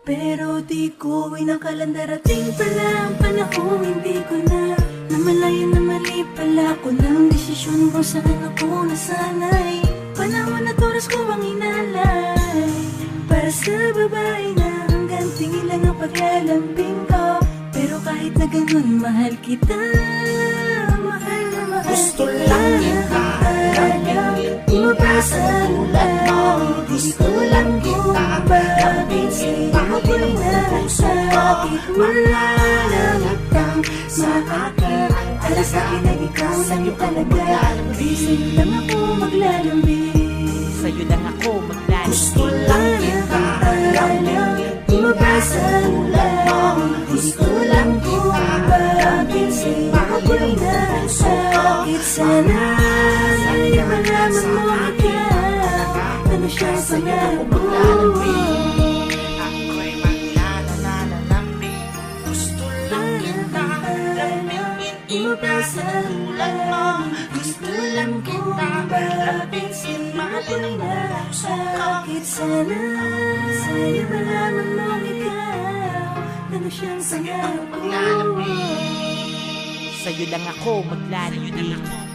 Pero di ko inakalang darating pala ang panahon. Hindi ko na namalayan na mali pala ko ng desisyon kung saan ako nasanay. Panahon at oras ko ang inalay para sa babae na hanggang tingin lang ang paglalambing ko. Pero kahit na ganun, mahal kita. Mahal na mahal Gusto lang kita, lamingin kita. Tulad mo, gusto lang kita. Lamingin ako'y nasakit. Wala lang itang sa akin. Para sa akin ay ikaw sa'yo talaga. Di sa'yo lang ako maglalambing. Sa'yo lang ako maglalambing. Gusto lang kita, lamingin kita. Tulad mo, gusto lang kita. Lamingin ako'y nasakit. Sana sa'yo malaman mo ikaw ano siyang pangarap ko. Ako'y maglalambing. Gusto lang kita, lamingin kita. Tulad mo, gusto lang kita. Lamingin ako'y nasakit. Sana sa'yo malaman mo ikaw ano siyang pangarap ko. Sa'yo lang ako maglalambing.